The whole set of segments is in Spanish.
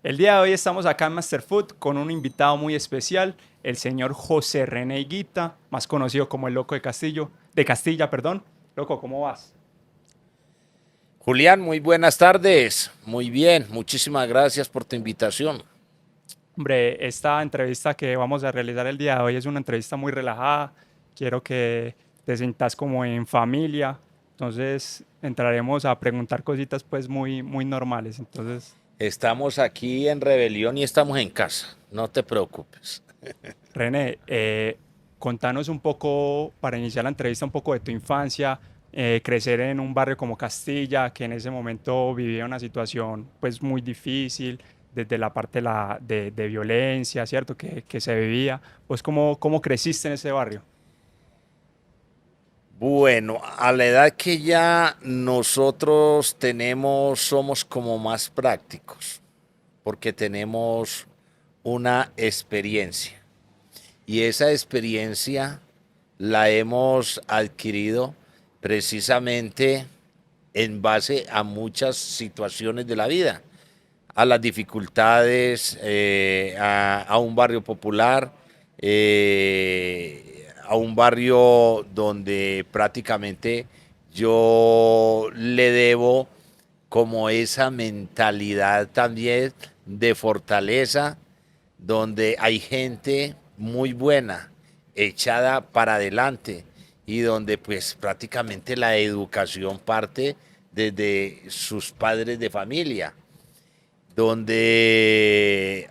El día de hoy estamos acá en Master Food con un invitado muy especial, el señor José René Higuita, más conocido como el Loco de Castilla, perdón. Loco, ¿cómo vas? Julián, muy buenas tardes. Muy bien, muchísimas gracias por tu invitación. Hombre, esta entrevista que vamos a realizar el día de hoy es una entrevista muy relajada. Quiero que te sientas como en familia. Entonces entraremos a preguntar cositas pues muy normales. Entonces, Estamos aquí en rebelión y estamos en casa. No te preocupes. René, contanos un poco, para iniciar la entrevista, un poco de tu infancia, crecer en un barrio como Castilla, que en ese momento vivía una situación pues muy difícil, desde la parte de violencia, ¿cierto? Que se vivía. Pues, ¿cómo creciste en ese barrio? Bueno, a la edad que ya nosotros tenemos, somos como más prácticos, porque tenemos una experiencia. Y esa experiencia la hemos adquirido precisamente en base a muchas situaciones de la vida, a las dificultades, a un barrio popular, a un barrio donde prácticamente yo le debo como esa mentalidad también de fortaleza, donde hay gente muy buena, echada para adelante y donde pues prácticamente la educación parte desde sus padres de familia, donde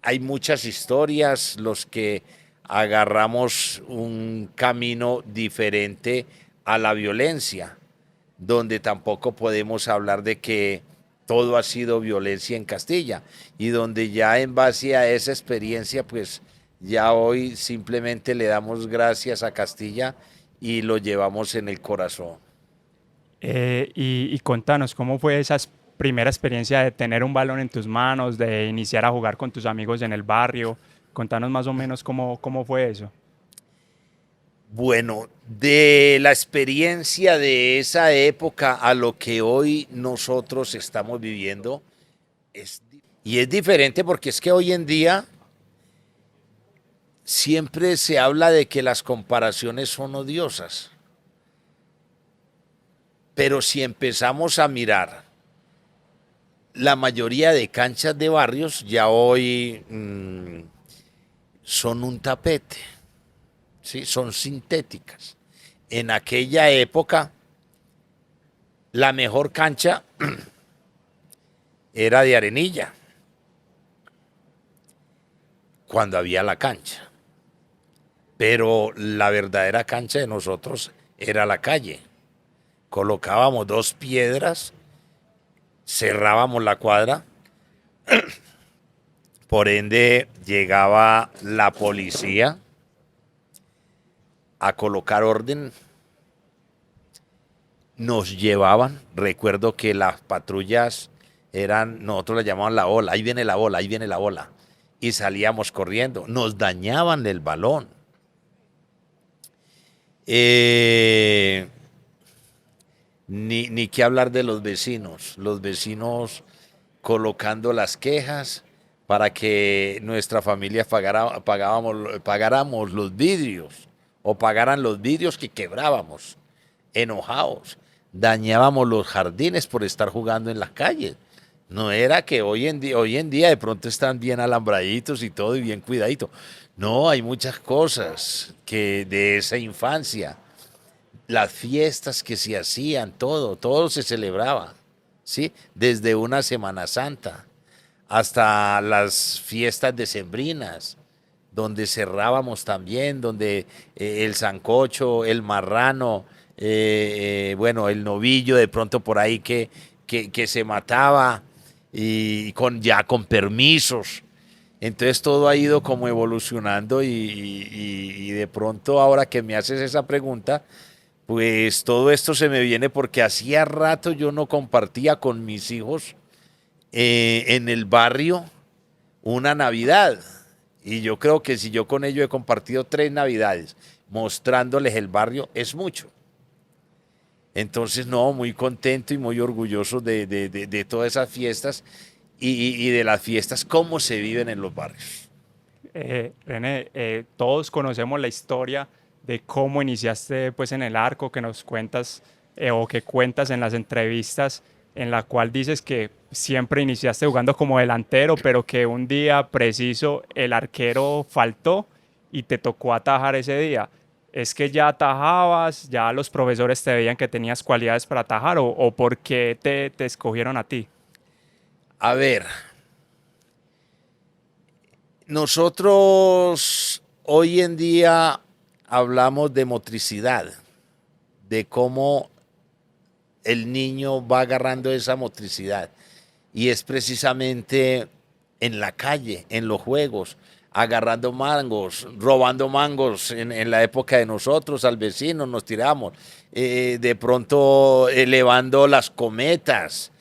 hay muchas historias, los que agarramos un camino diferente a la violencia, donde tampoco podemos hablar de que todo ha sido violencia en Castilla y donde ya en base a esa experiencia, pues ya hoy simplemente le damos gracias a Castilla y lo llevamos en el corazón. Y contanos, ¿cómo fue esa primera experiencia de tener un balón en tus manos, de iniciar a jugar con tus amigos en el barrio? Contanos más o menos cómo fue eso. Bueno, de la experiencia de esa época a lo que hoy nosotros estamos viviendo, y es diferente porque es que hoy en día siempre se habla de que las comparaciones son odiosas, pero si empezamos a mirar la mayoría de canchas de barrios ya hoy son un tapete, ¿sí? Son sintéticas. En aquella época la mejor cancha era de arenilla, cuando había la cancha. Pero la verdadera cancha de nosotros era la calle. Colocábamos dos piedras, cerrábamos la cuadra, por ende llegaba la policía a colocar orden, nos llevaban, recuerdo que las patrullas eran, nosotros las llamaban la ola, ahí viene la bola, ahí viene la bola, y salíamos corriendo, nos dañaban el balón. Eh, ni qué hablar de los vecinos colocando las quejas para que nuestra familia pagáramos los vidrios o pagaran los vidrios que quebrábamos, enojados, dañábamos los jardines por estar jugando en las calles. No era que hoy en día de pronto están bien alambraditos y todo y bien cuidadito. No, hay muchas cosas que de esa infancia, las fiestas que se hacían, todo se celebraba, ¿sí? Desde una Semana Santa hasta las fiestas decembrinas, donde cerrábamos también, donde el sancocho, el marrano, bueno, el novillo de pronto por ahí que se mataba y ya con permisos. Entonces todo ha ido como evolucionando y de pronto ahora que me haces esa pregunta, pues todo esto se me viene porque hacía rato yo no compartía con mis hijos en el barrio una Navidad. Y yo creo que si yo con ellos he compartido 3 Navidades mostrándoles el barrio, es mucho. Entonces, no, muy contento y muy orgulloso de todas esas fiestas y de las fiestas, cómo se viven en los barrios. René, todos conocemos la historia de cómo iniciaste pues en el arco que nos cuentas o que cuentas en las entrevistas, en la cual dices que siempre iniciaste jugando como delantero, pero que un día preciso el arquero faltó y te tocó atajar ese día. ¿Es que ya atajabas, ya los profesores te veían que tenías cualidades para atajar o por qué te escogieron a ti? A ver, nosotros hoy en día hablamos de motricidad, de cómo el niño va agarrando esa motricidad. Y es precisamente en la calle, en los juegos, agarrando mangos, robando mangos en la época de nosotros, al vecino nos tiramos, de pronto elevando las cometas,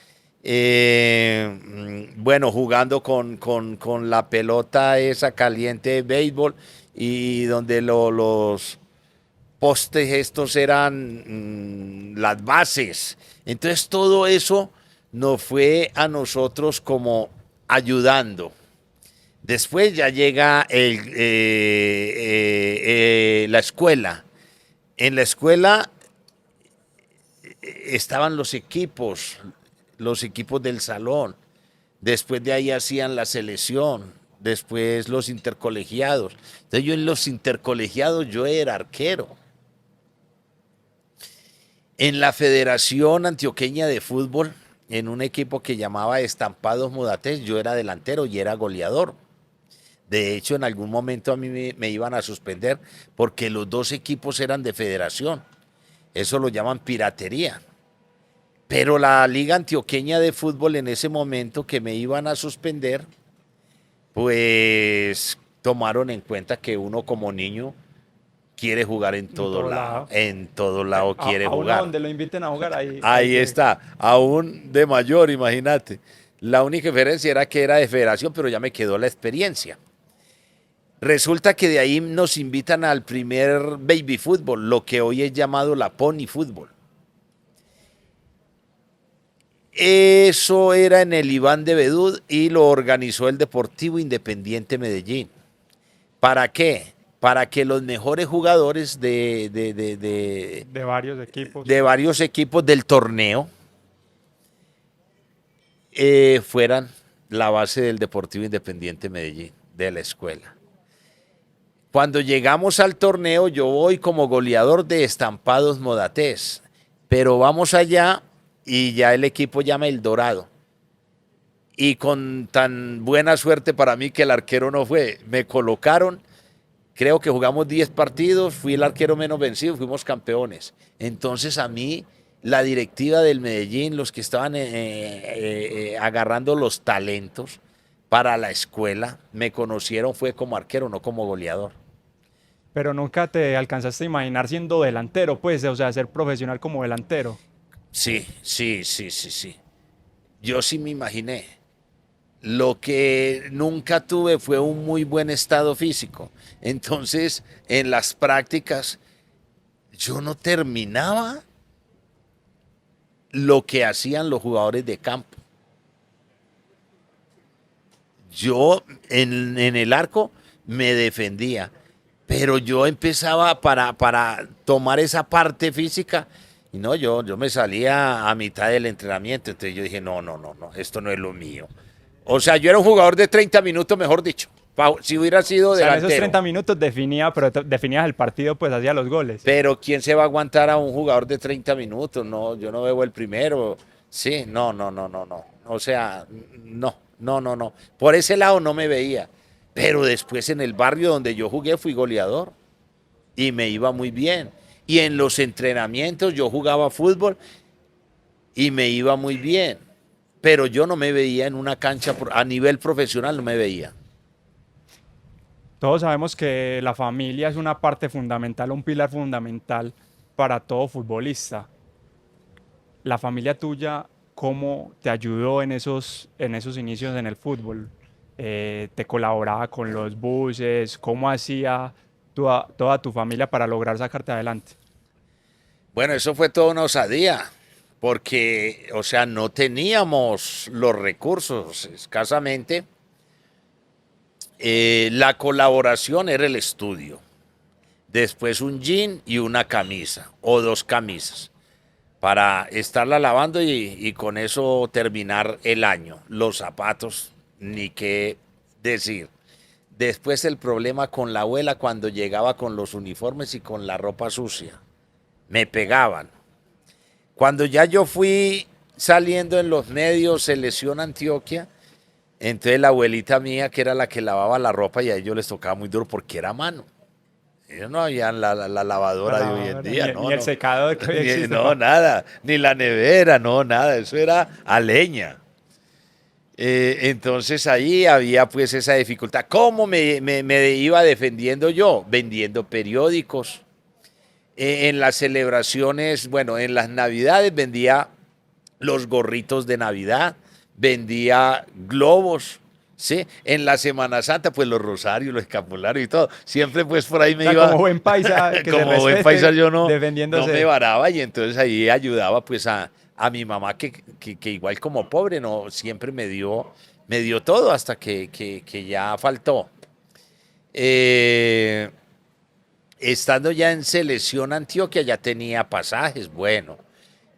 bueno, jugando con la pelota esa caliente de béisbol y donde los postes estos eran las bases. Entonces todo eso nos fue a nosotros como ayudando. Después ya llega la escuela. En la escuela estaban los equipos del salón. Después de ahí hacían la selección, después los intercolegiados. Entonces yo en los intercolegiados yo era arquero. En la Federación Antioqueña de Fútbol, en un equipo que llamaba Estampados Modatés, yo era delantero y era goleador. De hecho, en algún momento a mí me iban a suspender porque los dos equipos eran de federación. Eso lo llaman piratería. Pero la Liga Antioqueña de Fútbol en ese momento que me iban a suspender, pues tomaron en cuenta que uno como niño quiere jugar en todo lado. En todo lado quiere jugar. A donde lo inviten a jugar, ahí está, aún de mayor, imagínate. La única diferencia era que era de federación, pero ya me quedó la experiencia. Resulta que de ahí nos invitan al primer baby fútbol, lo que hoy es llamado la pony fútbol. Eso era en el Iván de Bedú y lo organizó el Deportivo Independiente Medellín. ¿Para qué? Para que los mejores jugadores de varios equipos del torneo fueran la base del Deportivo Independiente Medellín, de la escuela. Cuando llegamos al torneo, yo voy como goleador de Estampados Modatés, pero vamos allá y ya el equipo llama El Dorado. Y con tan buena suerte para mí que el arquero no fue, me colocaron, creo que jugamos 10 partidos, fui el arquero menos vencido, fuimos campeones. Entonces a mí, la directiva del Medellín, los que estaban agarrando los talentos para la escuela, me conocieron fue como arquero, no como goleador. Pero nunca te alcanzaste a imaginar siendo delantero, pues, o sea, ser profesional como delantero. Sí. Yo sí me imaginé. Lo que nunca tuve fue un muy buen estado físico. Entonces, en las prácticas, yo no terminaba lo que hacían los jugadores de campo. Yo en el arco me defendía, pero yo empezaba para tomar esa parte física y no, yo me salía a mitad del entrenamiento, entonces yo dije, no, esto no es lo mío. O sea, yo era un jugador de 30 minutos, mejor dicho, si hubiera sido delantero. En esos 30 minutos definías el partido, pues hacía los goles. Pero ¿quién se va a aguantar a un jugador de 30 minutos? No, yo no veo el primero. Sí, no. O sea, no. Por ese lado no me veía. Pero después en el barrio donde yo jugué fui goleador y me iba muy bien. Y en los entrenamientos yo jugaba fútbol y me iba muy bien. Pero yo no me veía en una cancha, a nivel profesional no me veía. Todos sabemos que la familia es una parte fundamental, un pilar fundamental para todo futbolista. La familia tuya, ¿cómo te ayudó en esos inicios en el fútbol? ¿Te colaboraba con los buses? ¿Cómo hacía toda tu familia para lograr sacarte adelante? Bueno, eso fue toda una osadía, porque, o sea, no teníamos los recursos escasamente. La colaboración era el estudio, después un jean y una camisa o dos camisas para estarla lavando y con eso terminar el año. Los zapatos, ni qué decir. Después el problema con la abuela cuando llegaba con los uniformes y con la ropa sucia. Me pegaban. Cuando ya yo fui saliendo en los medios, Selección Antioquia, entonces la abuelita mía, que era la que lavaba la ropa, y a ellos les tocaba muy duro porque era a mano. Ellos no habían la La lavadora de hoy en lavadora, día, ni no, el no. secador que hoy existe No, para... nada. Ni la nevera, no, nada. Eso era a leña. Entonces ahí había pues esa dificultad. ¿Cómo me iba defendiendo yo? Vendiendo periódicos. En las celebraciones, bueno, en las navidades vendía los gorritos de Navidad, vendía globos, ¿sí? En la Semana Santa, pues los rosarios, los escapularios y todo. Siempre pues por ahí O me sea, como iba, buen paisa que se como buen paisa respete, yo no me defendiéndose. varaba y entonces ahí ayudaba pues a mi mamá que igual como pobre, no, siempre me dio todo hasta que ya faltó. Eh, Estando ya en Selección Antioquia ya tenía pasajes, bueno.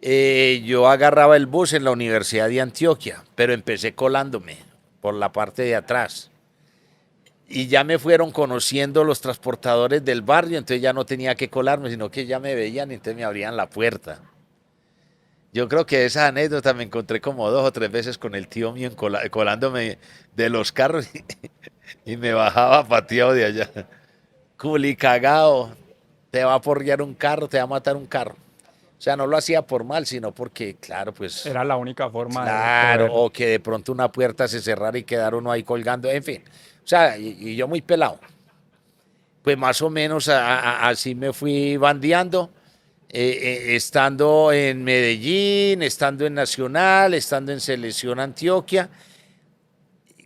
Yo agarraba el bus en la Universidad de Antioquia, pero empecé colándome por la parte de atrás. Y ya me fueron conociendo los transportadores del barrio, entonces ya no tenía que colarme, sino que ya me veían y entonces me abrían la puerta. Yo creo que esa anécdota me encontré como 2 o 3 veces con el tío mío colándome de los carros y me bajaba pateado de allá. Culi cagado, te va a porrear un carro, te va a matar un carro. O sea, no lo hacía por mal, sino porque, claro, pues, Era la única forma de claro, poder... o que de pronto una puerta se cerrara y quedara uno ahí colgando, en fin. O sea, y yo muy pelado. Pues más o menos así me fui bandeando, estando en Medellín, estando en Nacional, estando en Selección Antioquia,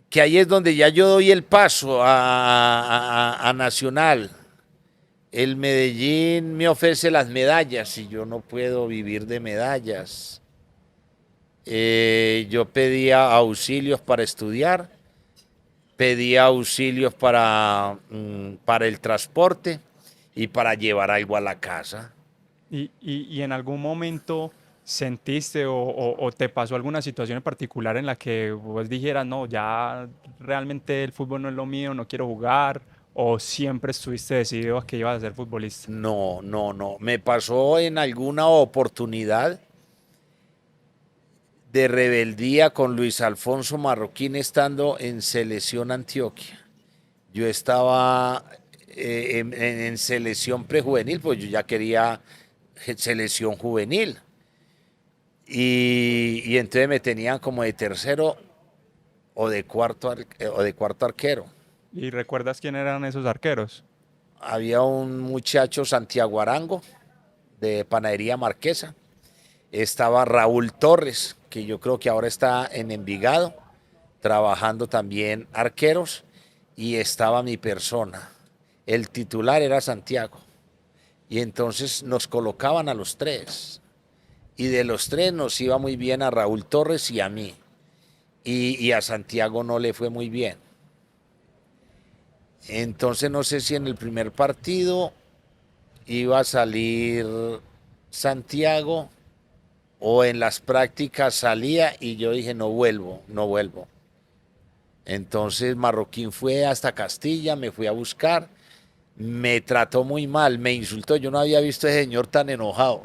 que ahí es donde ya yo doy el paso a Nacional. El Medellín me ofrece las medallas y yo no puedo vivir de medallas. Yo pedía auxilios para estudiar, pedía auxilios para el transporte y para llevar algo a la casa. Y en algún momento sentiste o te pasó alguna situación en particular en la que vos dijeras, no, ya realmente el fútbol no es lo mío, no quiero jugar, o siempre estuviste decidido a que ibas a ser futbolista? No, no, no. Me pasó en alguna oportunidad de rebeldía con Luis Alfonso Marroquín estando en Selección Antioquia. Yo estaba en selección prejuvenil, pues yo ya quería selección juvenil. Y entonces me tenían como de tercero o de cuarto arquero. ¿Y recuerdas quién eran esos arqueros? Había un muchacho, Santiago Arango, de Panadería Marquesa. Estaba Raúl Torres, que yo creo que ahora está en Envigado, trabajando también arqueros. Y estaba mi persona. El titular era Santiago. Y entonces nos colocaban a los tres. Y de los tres nos iba muy bien a Raúl Torres y a mí. Y a Santiago no le fue muy bien. Entonces no sé si en el primer partido iba a salir Santiago o en las prácticas salía y yo dije no vuelvo, no vuelvo. Entonces Marroquín fue hasta Castilla, me fui a buscar, me trató muy mal, me insultó, yo no había visto a ese señor tan enojado.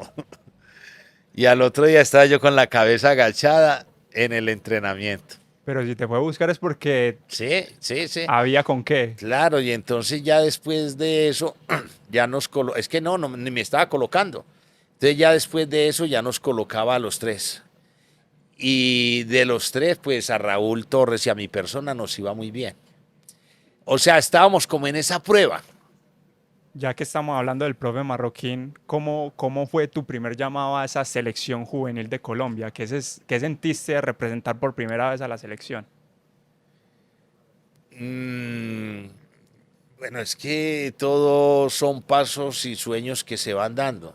Y al otro día estaba yo con la cabeza agachada en el entrenamiento. Pero si te fue a buscar es porque Sí, sí, sí. había con qué. Claro, y entonces ya después de eso, ya nos colocó, es que no, ni me estaba colocando. Entonces ya después de eso ya nos colocaba a los tres. Y de los tres, pues a Raúl Torres y a mi persona nos iba muy bien. O sea, estábamos como en esa prueba. Ya que estamos hablando del profe Marroquín, ¿cómo fue tu primer llamado a esa selección juvenil de Colombia? ¿Qué sentiste de representar por primera vez a la selección? Mm, bueno, es que todos son pasos y sueños que se van dando.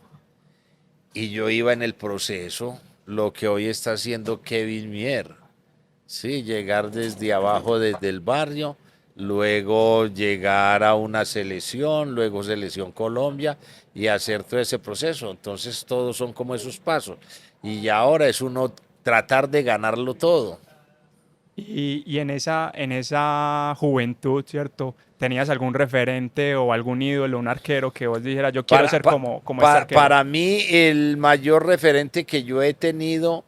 Y yo iba en el proceso, lo que hoy está haciendo Kevin Mier. Sí, llegar desde abajo, desde el barrio, luego llegar a una selección, luego selección Colombia y hacer todo ese proceso. Entonces todos son como esos pasos. Y ya ahora es uno tratar de ganarlo todo. Y en esa juventud, ¿cierto? ¿Tenías algún referente o algún ídolo, un arquero que vos dijeras, yo quiero Para, ser pa- como este arquero? para mí el mayor referente que yo he tenido,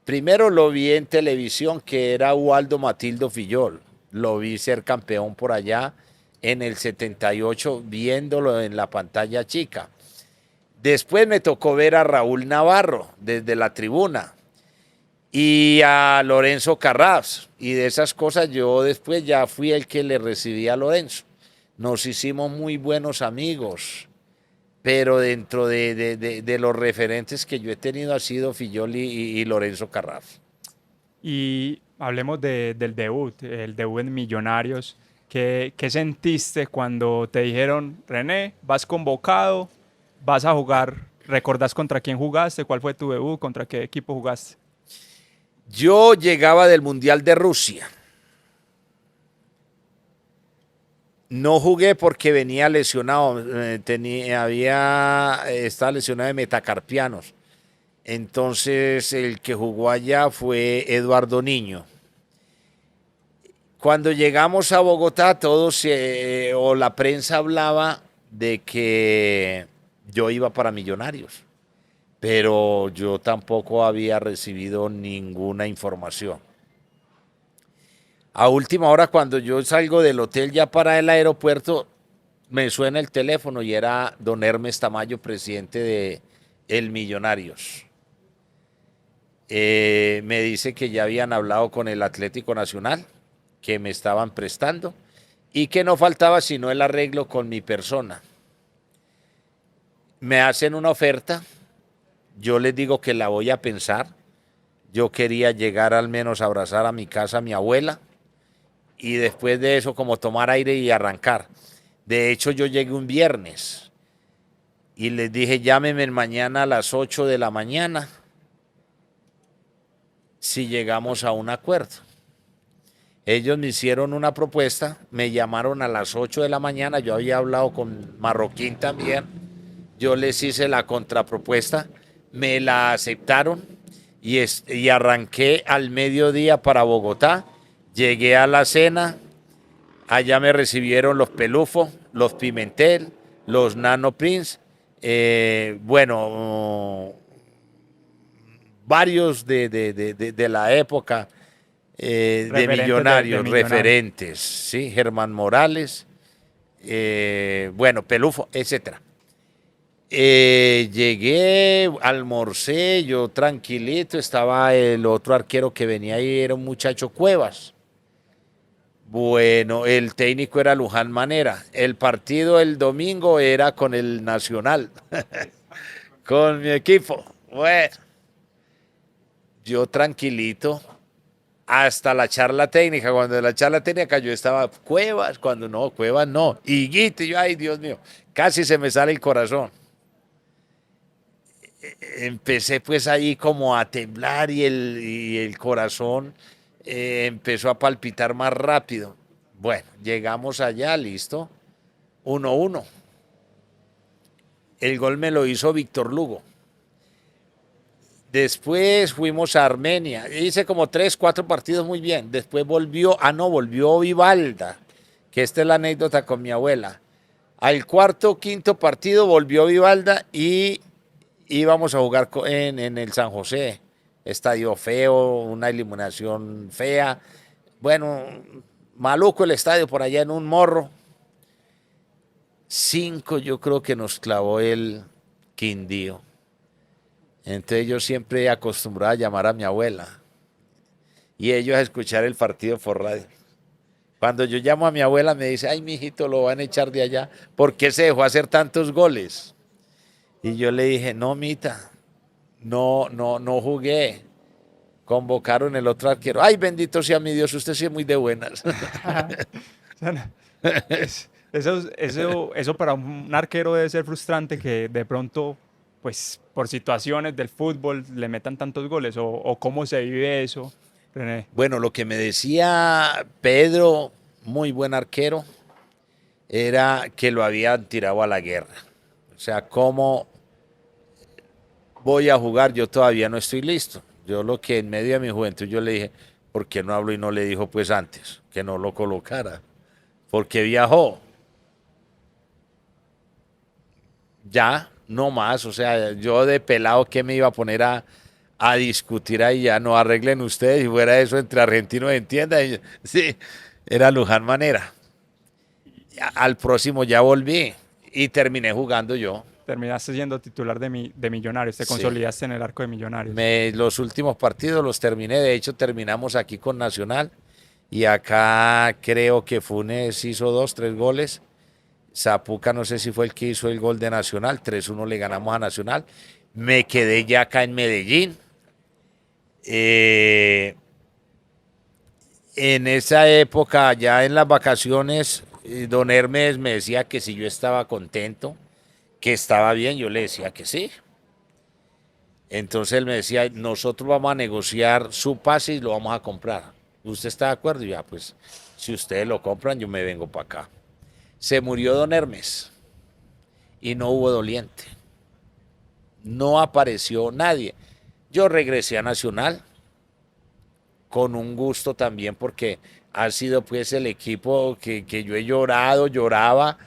primero lo vi en televisión, que era Waldo Matildo Fillol. Lo vi ser campeón por allá en el 78, viéndolo en la pantalla chica. Después me tocó ver a Raúl Navarro desde la tribuna y a Lorenzo Carrasco. Y de esas cosas yo después ya fui el que le recibí a Lorenzo. Nos hicimos muy buenos amigos, pero dentro de los referentes que yo he tenido ha sido Fillol y Lorenzo Carrasco. Y hablemos del debut, el debut en Millonarios. ¿Qué sentiste cuando te dijeron, René, vas convocado, vas a jugar? ¿Recordás contra quién jugaste? ¿Cuál fue tu debut? ¿Contra qué equipo jugaste? Yo llegaba del Mundial de Rusia. No jugué porque venía lesionado, estaba lesionado de metacarpianos. Entonces el que jugó allá fue Eduardo Niño. Cuando llegamos a Bogotá, todos o la prensa hablaba de que yo iba para Millonarios, pero yo tampoco había recibido ninguna información. A última hora, cuando yo salgo del hotel ya para el aeropuerto, me suena el teléfono y era don Hermes Tamayo, presidente de El Millonarios. Me dice que ya habían hablado con el Atlético Nacional, que me estaban prestando y que no faltaba sino el arreglo con mi persona. Me hacen una oferta, yo les digo que la voy a pensar. Yo quería llegar al menos a abrazar a mi casa a mi abuela y después de eso como tomar aire y arrancar. De hecho yo llegué un viernes y les dije llámenme mañana a las 8 de la mañana si llegamos a un acuerdo. Ellos me hicieron una propuesta, me llamaron a las 8 de la mañana, yo había hablado con Marroquín también, yo les hice la contrapropuesta, me la aceptaron y arranqué al mediodía para Bogotá, llegué a la cena, allá me recibieron los Pelufo, los Pimentel, los Nano Prince, bueno, varios de la época de Referentes de Millonarios, Millonarios. referentes, ¿sí? Germán Morales, bueno, Pelufo, etcétera. Llegué, almorcé, yo tranquilito, estaba el otro arquero que venía ahí, era un muchacho Cuevas. Bueno, el técnico era Luján Manera. El partido el domingo era con el Nacional, con mi equipo. Bueno, yo tranquilito, hasta la charla técnica. Cuando de la charla técnica yo estaba Cuevas, cuando no, Cuevas no. Higuita, yo, ay Dios mío, casi se me sale el corazón. Empecé pues ahí como a temblar y el corazón empezó a palpitar más rápido. Bueno, llegamos allá, listo, 1-1. El gol me lo hizo Víctor Lugo. Después fuimos a Armenia. Hice como 3, 4 partidos muy bien. Después volvió Vivalda, que esta es la anécdota con mi abuela. Al cuarto, quinto partido volvió Vivalda y íbamos a jugar en el San José. Estadio feo, una iluminación fea. Bueno, maluco el estadio por allá en un morro. 5 yo creo que nos clavó el Quindío. Entonces yo siempre acostumbraba a llamar a mi abuela y ellos a escuchar el partido por radio. Cuando yo llamo a mi abuela me dice, ay, mijito, lo van a echar de allá. ¿Por qué se dejó hacer tantos goles? Y yo le dije, no, mita, no jugué. Convocaron el otro arquero. Ay, bendito sea mi Dios, usted sí es muy de buenas. Eso para un arquero debe ser frustrante que de pronto pues por situaciones del fútbol le metan tantos goles o cómo se vive eso, René. Bueno, lo que me decía Pedro, muy buen arquero, era que lo habían tirado a la guerra. O sea, ¿cómo voy a jugar? Yo todavía no estoy listo. Yo lo que en medio de mi juventud yo le dije, ¿por qué no hablo? Y no le dijo pues antes, que no lo colocara. Porque viajó. Ya, no más. O sea, yo de pelado que me iba a poner a discutir ahí, ya no arreglen ustedes y fuera eso entre argentinos entiendan. Sí, era Luján Manera. Al próximo ya volví y terminé jugando yo. Terminaste siendo titular de Millonarios, te Sí. consolidaste en el arco de Millonarios. Los últimos partidos los terminé, de hecho terminamos aquí con Nacional y acá creo que Funes hizo 2, 3 goles. Zapuca no sé si fue el que hizo el gol de Nacional, 3-1 le ganamos a Nacional. Me quedé ya acá en Medellín. Eh, en esa época, ya en las vacaciones, don Hermes me decía que si yo estaba contento, que estaba bien, yo le decía que sí. Entonces él me decía, nosotros vamos a negociar su pase y lo vamos a comprar. ¿Usted está de acuerdo? Y ya, pues, si ustedes lo compran, yo me vengo para acá. Se murió don Hermes y no hubo doliente. No apareció nadie. Yo regresé a Nacional con un gusto también porque ha sido pues el equipo que yo he llorado, lloraba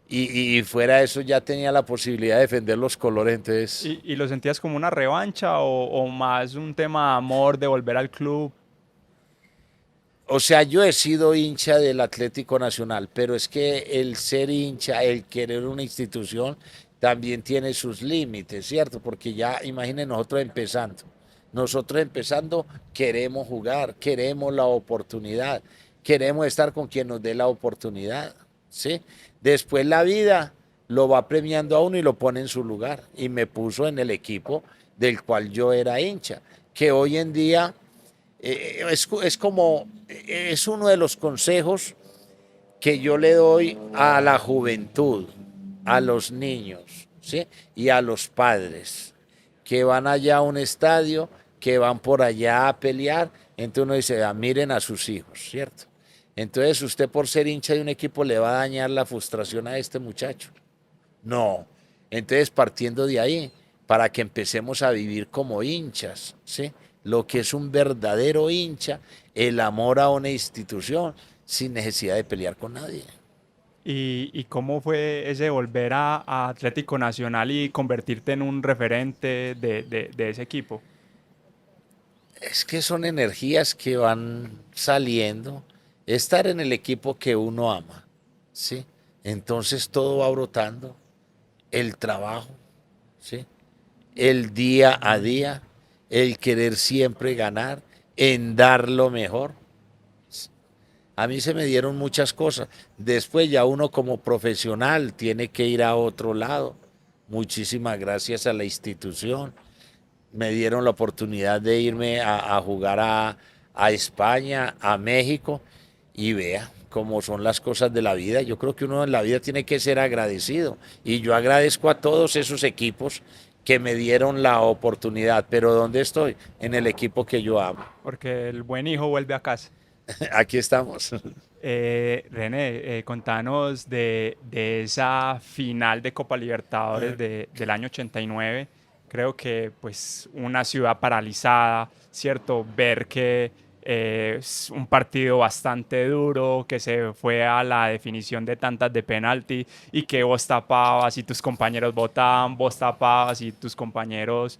y fuera de eso ya tenía la posibilidad de defender los colores. Entonces, Y lo sentías como una revancha o más un tema de amor, de volver al club? o sea, yo he sido hincha del Atlético Nacional, pero es que el ser hincha, el querer una institución, también tiene sus límites, ¿cierto? Porque ya, imaginen nosotros empezando queremos jugar, queremos la oportunidad, queremos estar con quien nos dé la oportunidad, ¿sí? Después la vida lo va premiando a uno y lo pone en su lugar, y me puso en el equipo del cual yo era hincha, que hoy en día es como, es uno de los consejos que yo le doy a la juventud, a los niños, ¿sí? Y a los padres que van allá a un estadio, que van por allá a pelear. Entonces uno dice, ah, miren a sus hijos, ¿cierto? Entonces usted por ser hincha de un equipo le va a dañar la frustración a este muchacho. No. Entonces, partiendo de ahí, para que empecemos a vivir como hinchas, ¿sí? Lo que es un verdadero hincha, el amor a una institución, sin necesidad de pelear con nadie. Y cómo fue ese volver a Atlético Nacional y convertirte en un referente de ese equipo? Es que son energías que van saliendo. Estar en el equipo que uno ama, ¿sí? Entonces todo va brotando. El trabajo, ¿sí? El día a día, el querer siempre ganar, en dar lo mejor. A mí se me dieron muchas cosas. Después ya uno como profesional tiene que ir a otro lado. Muchísimas gracias a la institución. Me dieron la oportunidad de irme a jugar a España, a México, y vea cómo son las cosas de la vida. Yo creo que uno en la vida tiene que ser agradecido. Y yo agradezco a todos esos equipos que me dieron la oportunidad. Pero ¿dónde estoy? En el equipo que yo amo. Porque el buen hijo vuelve a casa. Aquí estamos. René, contanos de esa final de Copa Libertadores del año 89. Creo que pues una ciudad paralizada, ¿cierto? Ver que es un partido bastante duro, que se fue a la definición de tantas de penalti y que vos tapabas y tus compañeros votaban, vos tapabas y tus compañeros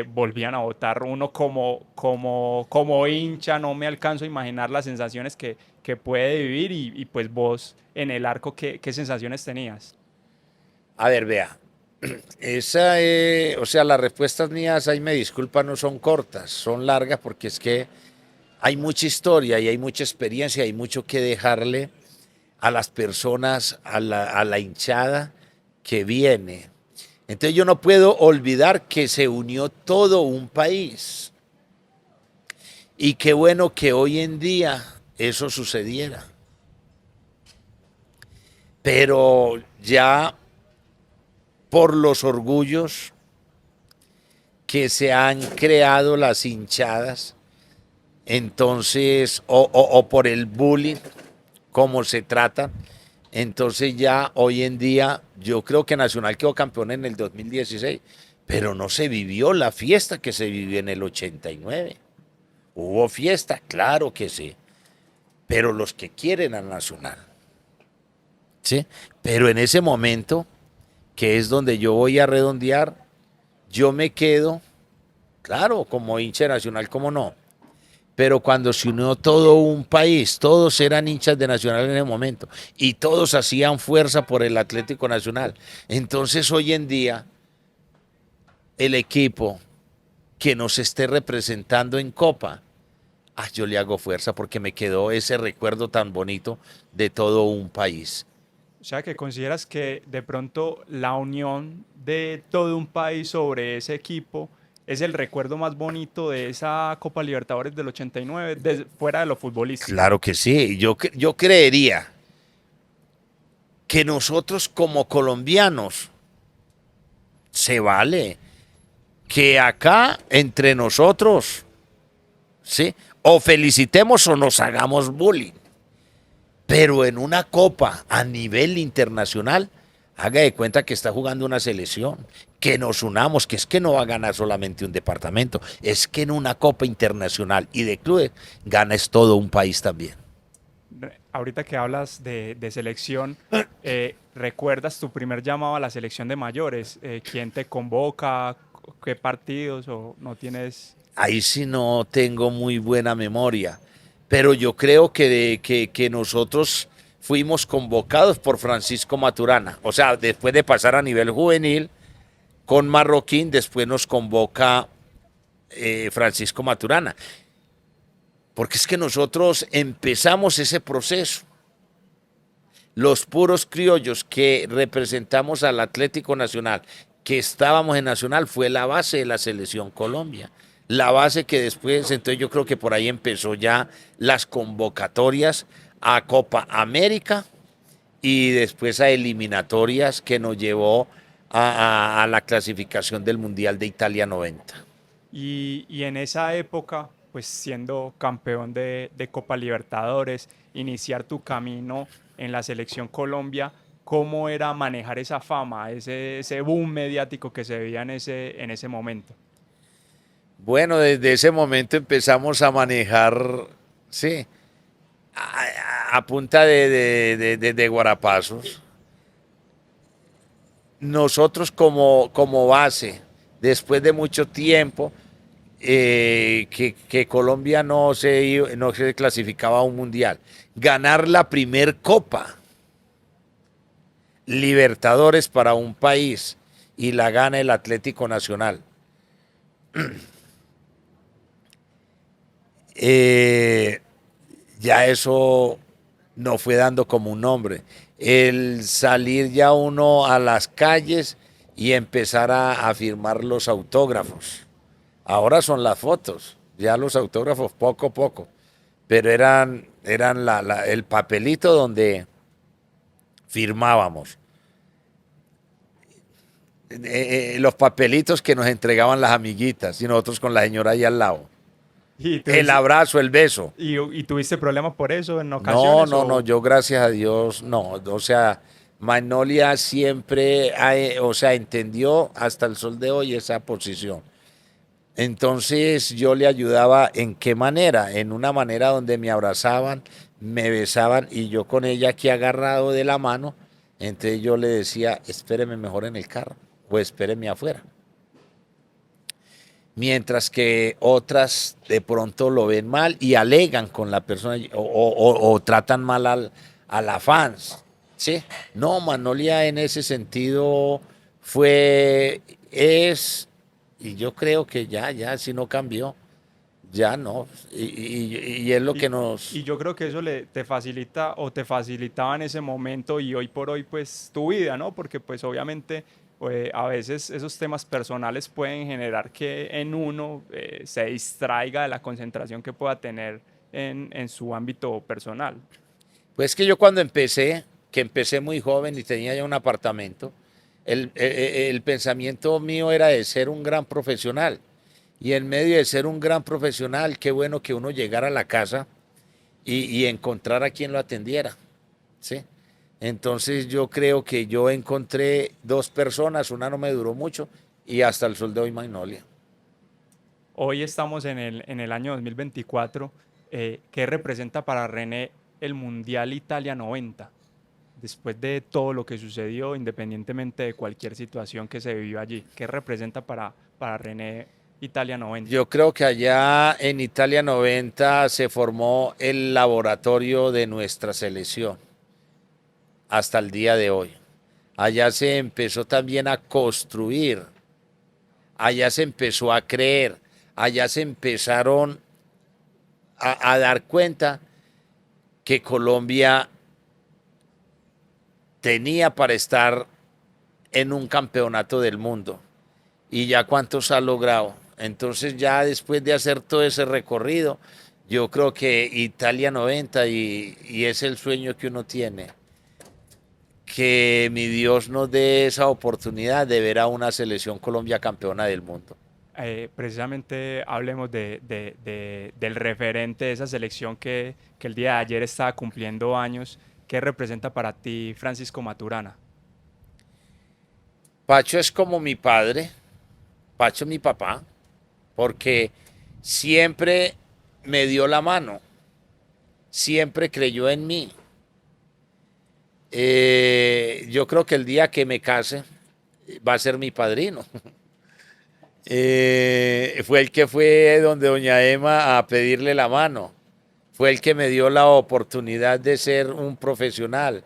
volvían a votar. Uno como hincha no me alcanzo a imaginar las sensaciones que puede vivir y pues vos en el arco, ¿qué sensaciones tenías? A ver, vea. Esa, o sea, las respuestas mías, ahí me disculpan, no son cortas, son largas porque es que hay mucha historia y hay mucha experiencia, hay mucho que dejarle a las personas, a la hinchada que viene. Entonces yo no puedo olvidar que se unió todo un país. Y qué bueno que hoy en día eso sucediera. Pero ya por los orgullos, que se han creado las hinchadas, entonces, o por el bullying, como se tratan. Entonces ya hoy en día, yo creo que Nacional quedó campeón en el 2016, pero no se vivió la fiesta que se vivió en el 89. Hubo fiesta, claro que sí, pero los que quieren al Nacional, ¿sí? Pero en ese momento, que es donde yo voy a redondear, yo me quedo, claro, como hincha nacional, como no, pero cuando se unió todo un país, todos eran hinchas de Nacional en el momento y todos hacían fuerza por el Atlético Nacional. Entonces hoy en día el equipo que nos esté representando en Copa, yo le hago fuerza porque me quedó ese recuerdo tan bonito de todo un país. O sea, que consideras que de pronto la unión de todo un país sobre ese equipo es el recuerdo más bonito de esa Copa Libertadores del 89, fuera de lo futbolístico. Claro que sí, yo creería que nosotros como colombianos se vale que acá entre nosotros, ¿sí? O felicitemos o nos hagamos bullying. Pero en una copa a nivel internacional, haga de cuenta que está jugando una selección, que nos unamos, que es que no va a ganar solamente un departamento, es que en una copa internacional y de clubes gana es todo un país también. Ahorita que hablas de selección, ¿recuerdas tu primer llamado a la selección de mayores? ¿Quién te convoca? ¿Qué partidos? ¿O no tienes? Ahí sí no tengo muy buena memoria, pero yo creo que nosotros fuimos convocados por Francisco Maturana, o sea, después de pasar a nivel juvenil con Marroquín, después nos convoca Francisco Maturana, porque es que nosotros empezamos ese proceso. Los puros criollos que representamos al Atlético Nacional, que estábamos en Nacional, fue la base de la selección Colombia. La base que después, entonces yo creo que por ahí empezó ya las convocatorias a Copa América y después a eliminatorias que nos llevó a la clasificación del Mundial de Italia 90. Y en esa época, pues siendo campeón de Copa Libertadores, iniciar tu camino en la selección Colombia, ¿cómo era manejar esa fama, ese boom mediático que se veía en ese momento? Bueno, desde ese momento empezamos a manejar, sí, a punta de guarapazos. Nosotros como base, después de mucho tiempo, que Colombia no se clasificaba a un mundial, ganar la primer Copa Libertadores para un país y la gana el Atlético Nacional. Ya eso no fue dando como un nombre. El salir ya uno a las calles y empezar a firmar los autógrafos. Ahora son las fotos, ya los autógrafos poco a poco, pero eran el papelito donde firmábamos. Los papelitos que nos entregaban las amiguitas y nosotros con la señora ahí al lado. ¿Y El tuviste, abrazo, el beso. y tuviste problemas por eso en No, ocasiones? no, no, yo gracias a Dios, no. O sea, Magnolia siempre, o sea, entendió hasta el sol de hoy esa posición. Entonces yo le ayudaba en qué manera, en una manera donde me abrazaban, me besaban y yo con ella aquí agarrado de la mano, entonces yo le decía, espéreme mejor en el carro o espéreme afuera. Mientras que otras de pronto lo ven mal y alegan con la persona o tratan mal a la fans. ¿Sí? No, Magnolia en ese sentido es, y yo creo que ya, si no cambió, ya no. Y es lo que Y nos... yo creo que eso te facilita o te facilitaba en ese momento y hoy por hoy pues tu vida, ¿no? Porque pues obviamente a veces esos temas personales pueden generar que en uno se distraiga de la concentración que pueda tener en su ámbito personal. Pues que yo cuando empecé, que empecé muy joven y tenía ya un apartamento, El pensamiento mío era de ser un gran profesional. Y en medio de ser un gran profesional, qué bueno que uno llegara a la casa y encontrar a quien lo atendiera, ¿sí? Entonces yo creo que yo encontré dos personas, una no me duró mucho y hasta el sol de hoy Magnolia. Hoy estamos en el año 2024. ¿Qué representa para René el Mundial Italia 90? Después de todo lo que sucedió, independientemente de cualquier situación que se vivió allí, ¿qué representa para René Italia 90? Yo creo que allá en Italia 90 se formó el laboratorio de nuestra selección hasta el día de hoy. Allá se empezó también a construir, allá se empezó a creer, allá se empezaron a dar cuenta que Colombia tenía para estar en un campeonato del mundo. Y ya cuántos ha logrado. Entonces ya después de hacer todo ese recorrido, yo creo que Italia 90 y es el sueño que uno tiene. Que mi Dios nos dé esa oportunidad de ver a una selección Colombia campeona del mundo. Precisamente hablemos del referente de esa selección que el día de ayer estaba cumpliendo años. ¿Qué representa para ti Francisco Maturana? Pacho es como mi padre, Pacho es mi papá, porque siempre me dio la mano, siempre creyó en mí. Yo creo que el día que me case va a ser mi padrino. Fue el que fue donde doña Emma a pedirle la mano. Fue el que me dio la oportunidad de ser un profesional,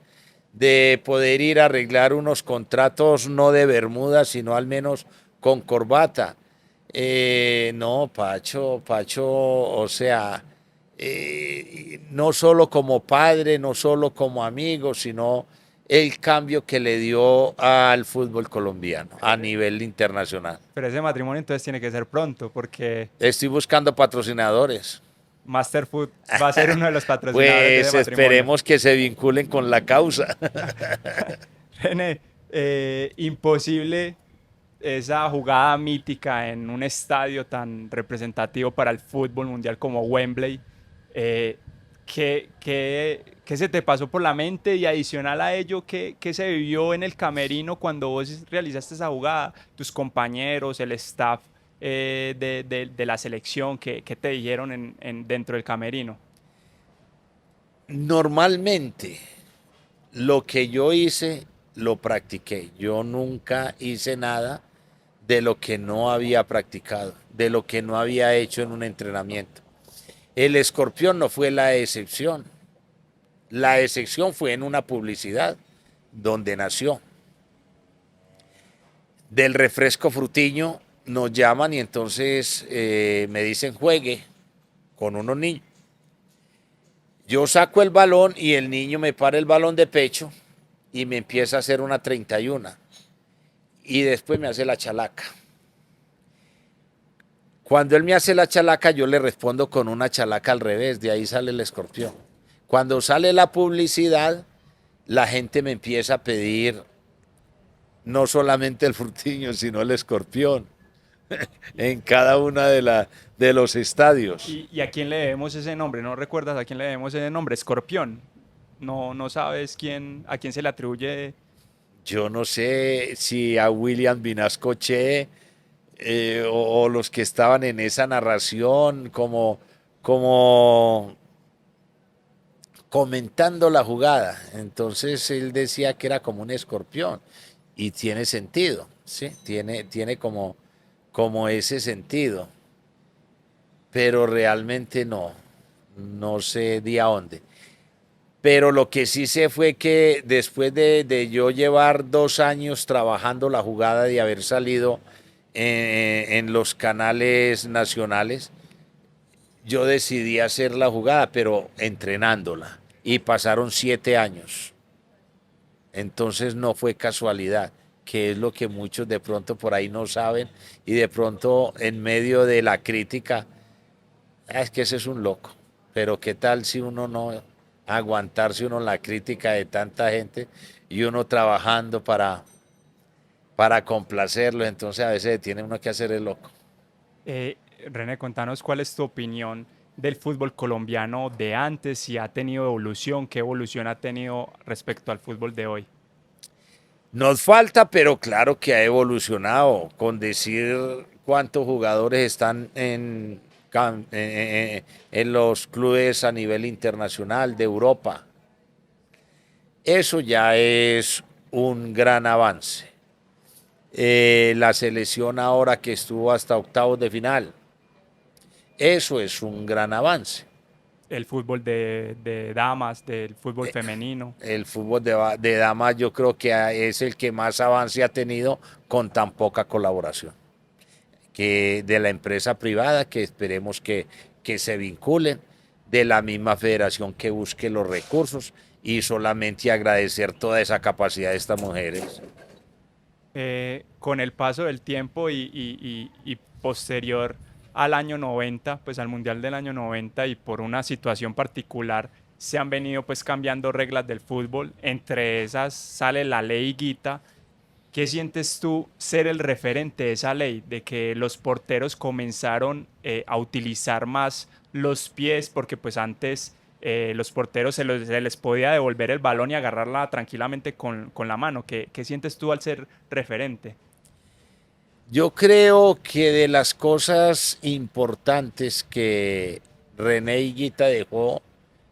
de poder ir a arreglar unos contratos no de bermuda, sino al menos con corbata. No, Pacho, o sea, no solo como padre, no solo como amigo, sino el cambio que le dio al fútbol colombiano a nivel internacional. Pero ese matrimonio entonces tiene que ser pronto porque Estoy buscando patrocinadores. Masterfood va a ser uno de los patrocinadores de ese Pues matrimonio. esperemos que se vinculen con la causa. René, imposible esa jugada mítica en un estadio tan representativo para el fútbol mundial como Wembley. Eh, ¿Qué se te pasó por la mente? Y adicional a ello, ¿qué se vivió en el camerino cuando vos realizaste esa jugada? Tus compañeros, el staff de la selección, ¿qué te dijeron dentro del camerino? Normalmente lo que yo hice lo practiqué. Yo nunca hice nada de lo que no había practicado, de lo que no había hecho en un entrenamiento. El escorpión no fue la excepción. La excepción fue en una publicidad donde nació. Del refresco frutiño nos llaman y entonces me dicen juegue con unos niños. Yo saco el balón y el niño me para el balón de pecho y me empieza a hacer una 31 y después me hace la chalaca. Cuando él me hace la chalaca, yo le respondo con una chalaca al revés, de ahí sale el escorpión. Cuando sale la publicidad, la gente me empieza a pedir no solamente el frutiño, sino el escorpión en cada una de los estadios. ¿Y a quién le debemos ese nombre? ¿No recuerdas a quién le debemos ese nombre? Escorpión. No sabes a quién se le atribuye. Yo no sé si a William Vinasco Che o los que estaban en esa narración como comentando la jugada. Entonces él decía que era como un escorpión y tiene sentido, ¿sí? Tiene como ese sentido, pero realmente no sé de a dónde. Pero lo que sí sé fue que después de yo llevar 2 años trabajando la jugada, de haber salido en los canales nacionales, yo decidí hacer la jugada, pero entrenándola. Y pasaron 7 años. Entonces no fue casualidad, que es lo que muchos de pronto por ahí no saben. Y de pronto en medio de la crítica, es que ese es un loco. Pero qué tal si uno no aguantarse uno la crítica de tanta gente y uno trabajando para complacerlo, entonces a veces tiene uno que hacer el loco. Eh, René, contanos cuál es tu opinión del fútbol colombiano de antes, si ha tenido evolución, qué evolución ha tenido respecto al fútbol de hoy. Nos falta, pero claro que ha evolucionado, con decir cuántos jugadores están en los clubes a nivel internacional de Europa. Eso ya es un gran avance. La selección ahora que estuvo hasta octavos de final, eso es un gran avance. El fútbol de damas, del fútbol femenino. El fútbol de damas yo creo que es el que más avance ha tenido con tan poca colaboración. Que de la empresa privada, que esperemos que se vinculen, de la misma federación que busque los recursos y solamente agradecer toda esa capacidad de estas mujeres. Con el paso del tiempo y posterior al año 90, pues al Mundial del año 90 y por una situación particular, se han venido pues cambiando reglas del fútbol. Entre esas sale la ley Guita. ¿Qué sientes tú ser el referente de esa ley? De que los porteros comenzaron a utilizar más los pies, porque pues antes los porteros se les podía devolver el balón y agarrarla tranquilamente con la mano. ¿Qué sientes tú al ser referente? Yo creo que de las cosas importantes que René Higuita dejó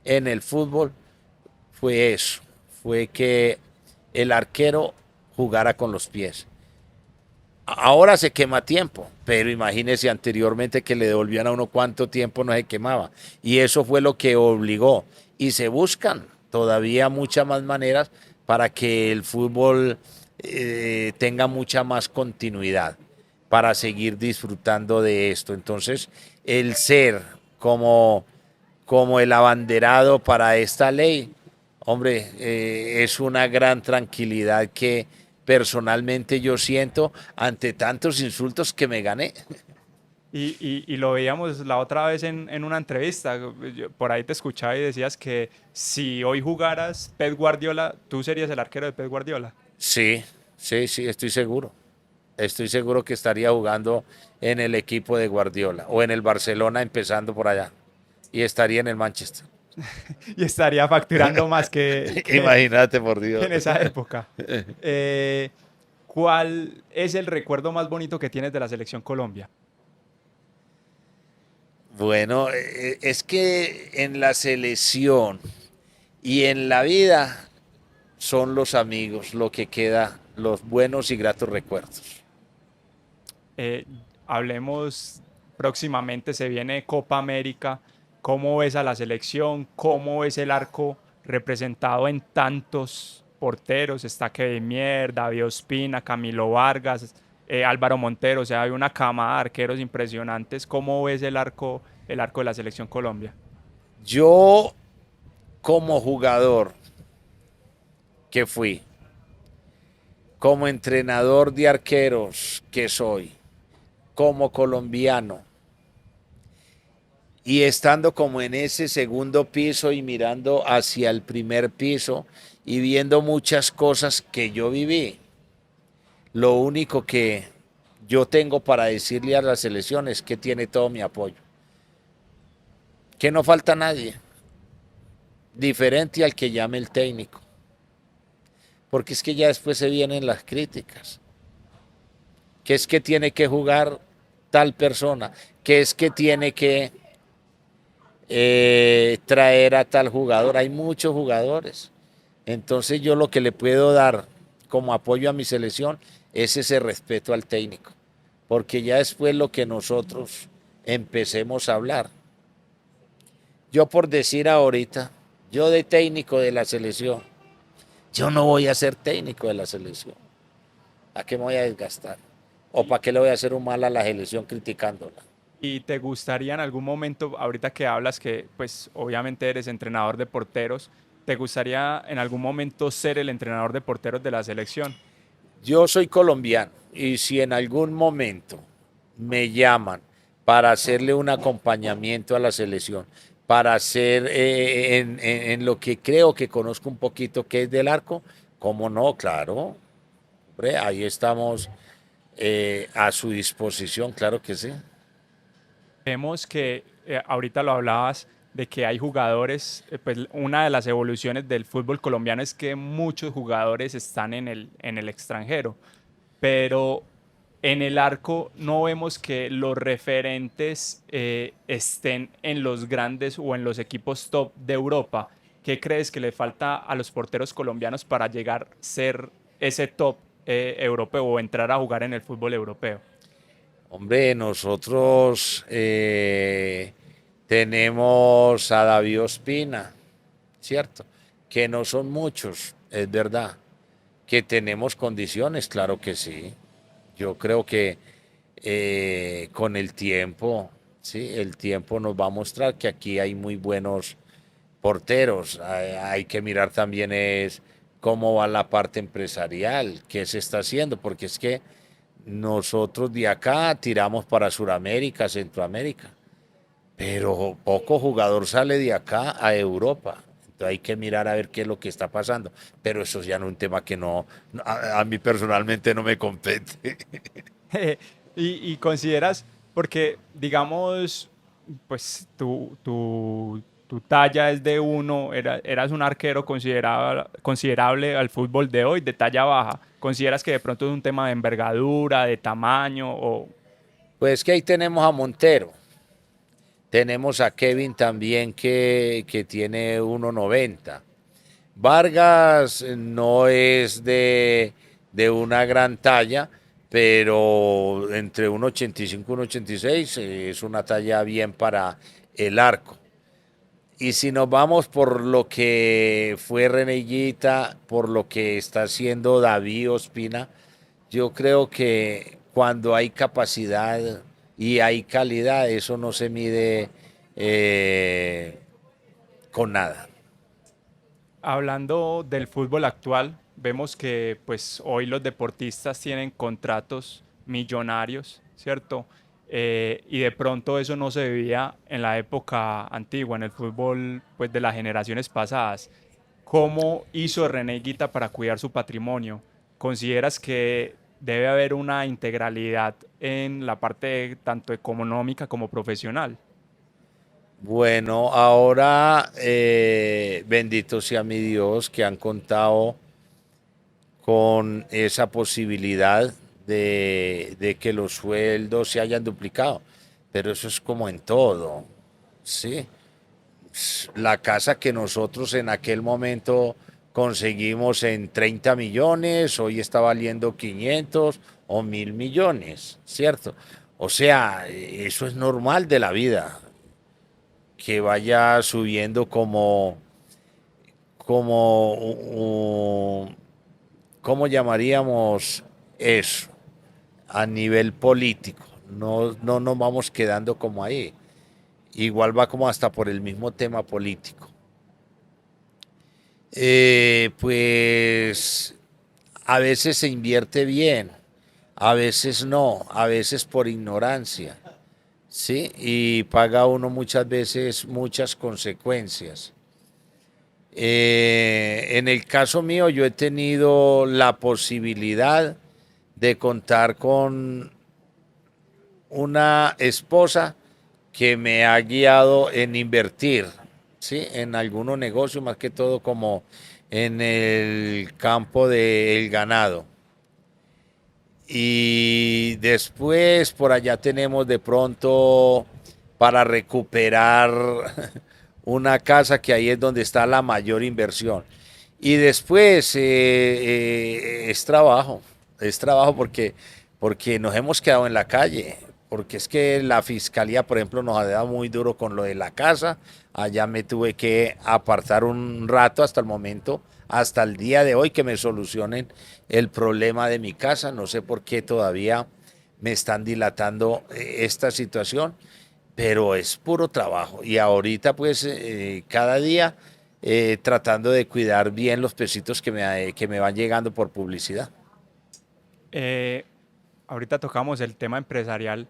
en el fútbol fue eso, fue que el arquero jugara con los pies. Ahora se quema tiempo, pero imagínese anteriormente que le devolvían a uno cuánto tiempo no se quemaba. Y eso fue lo que obligó. Y se buscan todavía muchas más maneras para que el fútbol tenga mucha más continuidad, para seguir disfrutando de esto. Entonces, el ser como el abanderado para esta ley, hombre, es una gran tranquilidad que personalmente yo siento ante tantos insultos que me gané. Y lo veíamos la otra vez en una entrevista. Por ahí te escuchaba y decías que si hoy jugaras Pep Guardiola, tú serías el arquero de Pep Guardiola. Sí, sí, sí, estoy seguro. Estoy seguro que estaría jugando en el equipo de Guardiola o en el Barcelona empezando por allá y estaría en el Manchester. Y estaría facturando más Imagínate por que Dios. en esa época. Eh, ¿Cuál es el recuerdo más bonito que tienes de la selección Colombia? Bueno, es que en la selección y en la vida son los amigos lo que queda, los buenos y gratos recuerdos. Eh, Hablemos próximamente, se viene Copa América. ¿Cómo ves a la selección? ¿Cómo ves el arco representado en tantos porteros? Está Kevin Mier, David Ospina, Camilo Vargas, Álvaro Montero. O sea, hay una cama de arqueros impresionantes. ¿Cómo ves el arco de la selección Colombia? Yo, como jugador que fui, como entrenador de arqueros que soy, como colombiano, y estando como en ese segundo piso y mirando hacia el primer piso y viendo muchas cosas que yo viví, lo único que yo tengo para decirle a la selección es que tiene todo mi apoyo, que no falta nadie, diferente al que llame el técnico, porque es que ya después se vienen las críticas, que es que tiene que jugar tal persona, que es que tiene que traer a tal jugador. Hay muchos jugadores. Entonces yo lo que le puedo dar como apoyo a mi selección es ese respeto al técnico. Porque ya después lo que nosotros empecemos a hablar. Yo por decir ahorita, yo de técnico de la selección, yo no voy a ser técnico de la selección. ¿A qué me voy a desgastar? ¿O para qué le voy a hacer un mal a la selección criticándola? ¿Y te gustaría en algún momento, ahorita que hablas que pues obviamente eres entrenador de porteros, te gustaría en algún momento ser el entrenador de porteros de la selección? Yo soy colombiano y si en algún momento me llaman para hacerle un acompañamiento a la selección, para hacer en lo que creo que conozco un poquito que es del arco, ¿cómo no? Claro, Hombre, ahí estamos a su disposición, claro que sí. Vemos que ahorita lo hablabas de que hay jugadores, pues una de las evoluciones del fútbol colombiano es que muchos jugadores están en el extranjero, pero en el arco no vemos que los referentes estén en los grandes o en los equipos top de Europa. ¿Qué crees que le falta a los porteros colombianos para llegar a ser ese top europeo o entrar a jugar en el fútbol europeo? Hombre, nosotros tenemos a David Ospina, ¿cierto? Que no son muchos, es verdad. Que tenemos condiciones, claro que sí. Yo creo que con el tiempo, sí, el tiempo nos va a mostrar que aquí hay muy buenos porteros. Hay que mirar también es cómo va la parte empresarial, qué se está haciendo, porque es que nosotros de acá tiramos para Sudamérica, Centroamérica, pero poco jugador sale de acá a Europa. Entonces hay que mirar a ver qué es lo que está pasando. Pero eso ya no es un tema que no, a mí personalmente no me compete. Y consideras, porque digamos, pues tu talla es de uno, eras un arquero considerable al fútbol de hoy, de talla baja. ¿Consideras que de pronto es un tema de envergadura, de tamaño o Pues que ahí tenemos a Montero, tenemos a Kevin también que tiene 1,90. Vargas no es de una gran talla, pero entre 1,85 y 1,86 es una talla bien para el arco. Y si nos vamos por lo que fue Reneguita, por lo que está haciendo David Ospina, yo creo que cuando hay capacidad y hay calidad, eso no se mide con nada. hablando del fútbol actual, vemos que pues hoy los deportistas tienen contratos millonarios, ¿cierto? Y de pronto eso no se vivía en la época antigua, en el fútbol pues de las generaciones pasadas. ¿Cómo hizo René Guita para cuidar su patrimonio? ¿Consideras que debe haber una integralidad en la parte tanto económica como profesional? Bueno, ahora bendito sea mi Dios que han contado con esa posibilidad de que los sueldos se hayan duplicado. Pero eso es como en todo, ¿sí? La casa que nosotros en aquel momento conseguimos en 30 millones, hoy está valiendo 500 o 1.000 millones, ¿cierto? O sea, eso es normal de la vida, que vaya subiendo como, ¿cómo llamaríamos eso? A nivel político. No, no nos vamos quedando como ahí. Igual va como hasta por el mismo tema político. Pues a veces se invierte bien, a veces no, a veces por ignorancia, ¿sí? Y paga uno muchas veces muchas consecuencias. En el caso mío, yo he tenido la posibilidad de contar con una esposa que me ha guiado en invertir, ¿sí? En algunos negocios, más que todo como en el campo del ganado. Y después por allá tenemos de pronto para recuperar una casa que ahí es donde está la mayor inversión. Y después es trabajo porque nos hemos quedado en la calle, porque es que la fiscalía, por ejemplo, nos ha dado muy duro con lo de la casa. Allá me tuve que apartar un rato hasta el momento, hasta el día de hoy que me solucionen el problema de mi casa. No sé por qué todavía me están dilatando esta situación, pero es puro trabajo. Y ahorita pues cada día tratando de cuidar bien los pesitos que me van llegando por publicidad. Eh, ahorita tocamos el tema empresarial.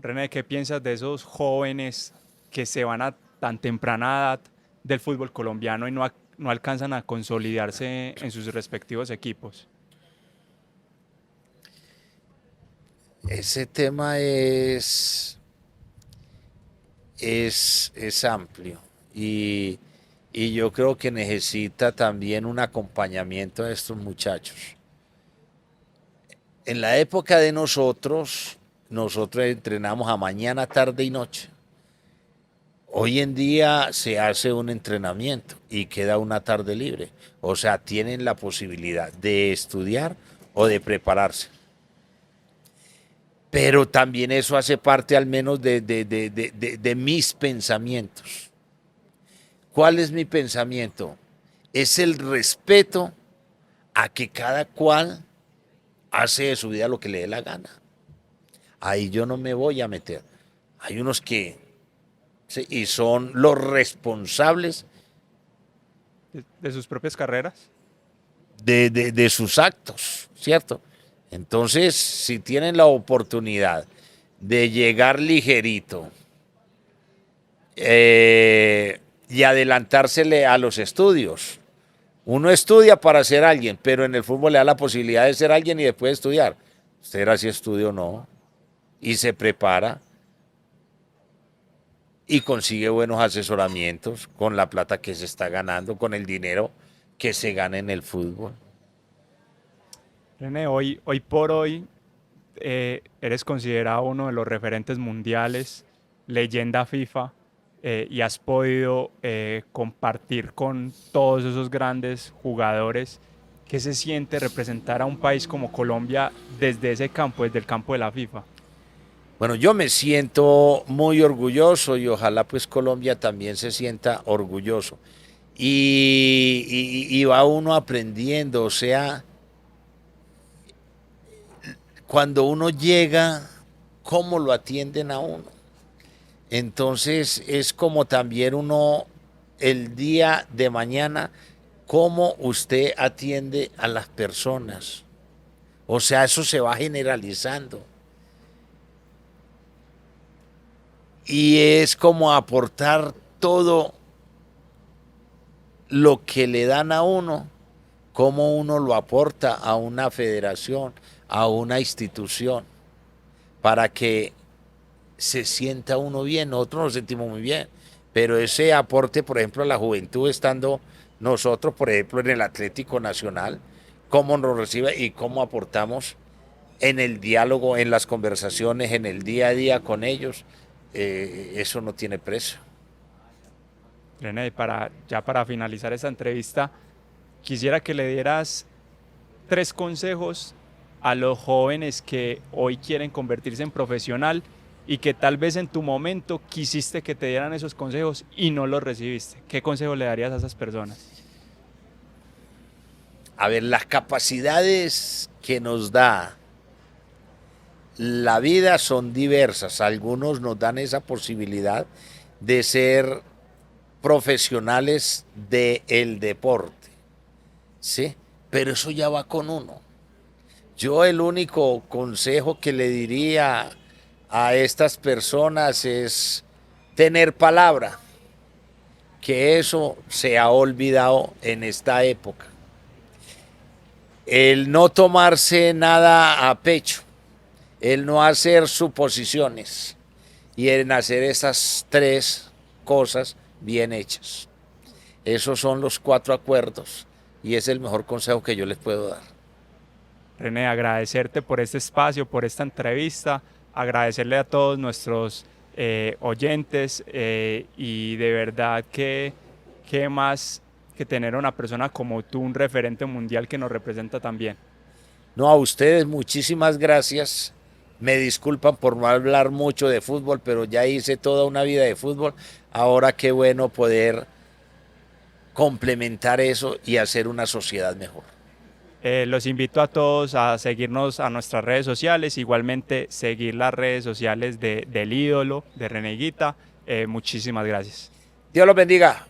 René, ¿qué piensas de esos jóvenes que se van a tan temprana edad del fútbol colombiano y no alcanzan a consolidarse en sus respectivos equipos? ese tema es amplio y yo creo que necesita también un acompañamiento a estos muchachos. En la época de nosotros entrenamos a mañana, tarde y noche. Hoy en día se hace un entrenamiento y queda una tarde libre. O sea, tienen la posibilidad de estudiar o de prepararse. Pero también eso hace parte al menos de mis pensamientos. ¿Cuál es mi pensamiento? Es el respeto a que cada cual hace de su vida lo que le dé la gana. Ahí yo no me voy a meter. Hay unos que sí, y son los responsables de sus propias carreras. de sus actos, ¿cierto? Entonces, si tienen la oportunidad de llegar ligerito y adelantársele a los estudios, uno estudia para ser alguien, pero en el fútbol le da la posibilidad de ser alguien y después estudiar. Usted era si estudia o no, y se prepara y consigue buenos asesoramientos con la plata que se está ganando, con el dinero que se gana en el fútbol. René, hoy por hoy eres considerado uno de los referentes mundiales, leyenda FIFA, y has podido compartir con todos esos grandes jugadores. ¿Qué se siente representar a un país como Colombia desde ese campo, desde el campo de la FIFA? Bueno, yo me siento muy orgulloso y ojalá pues Colombia también se sienta orgulloso. Y va uno aprendiendo, o sea, cuando uno llega, cómo lo atienden a uno. Entonces es como también uno el día de mañana, cómo usted atiende a las personas. O sea, eso se va generalizando. Y es como aportar todo lo que le dan a uno, cómo uno lo aporta a una federación, a una institución, para que se sienta uno bien. Nosotros nos sentimos muy bien, pero ese aporte, por ejemplo, a la juventud, estando nosotros, por ejemplo, en el Atlético Nacional, cómo nos recibe y cómo aportamos en el diálogo, en las conversaciones, en el día a día con ellos, eso no tiene precio. René, ya para finalizar esta entrevista, quisiera que le dieras 3 consejos a los jóvenes que hoy quieren convertirse en profesional y que tal vez en tu momento quisiste que te dieran esos consejos y no los recibiste. ¿Qué consejo le darías a esas personas? A ver, las capacidades que nos da la vida son diversas. Algunos nos dan esa posibilidad de ser profesionales del deporte, ¿sí? Pero eso ya va con uno. Yo el único consejo que le diría a estas personas es tener palabra, que eso se ha olvidado en esta época. El no tomarse nada a pecho, el no hacer suposiciones y en hacer esas 3 cosas bien hechas. Esos son los 4 acuerdos y es el mejor consejo que yo les puedo dar. René, agradecerte por este espacio, por esta entrevista, agradecerle a todos nuestros oyentes, y de verdad que más que tener a una persona como tú, un referente mundial que nos representa también. No, a ustedes muchísimas gracias. Me disculpan por no hablar mucho de fútbol, pero ya hice toda una vida de fútbol. Ahora qué bueno poder complementar eso y hacer una sociedad mejor. Los invito a todos a seguirnos a nuestras redes sociales, igualmente seguir las redes sociales del ídolo, de Reneguita. Muchísimas gracias. Dios los bendiga.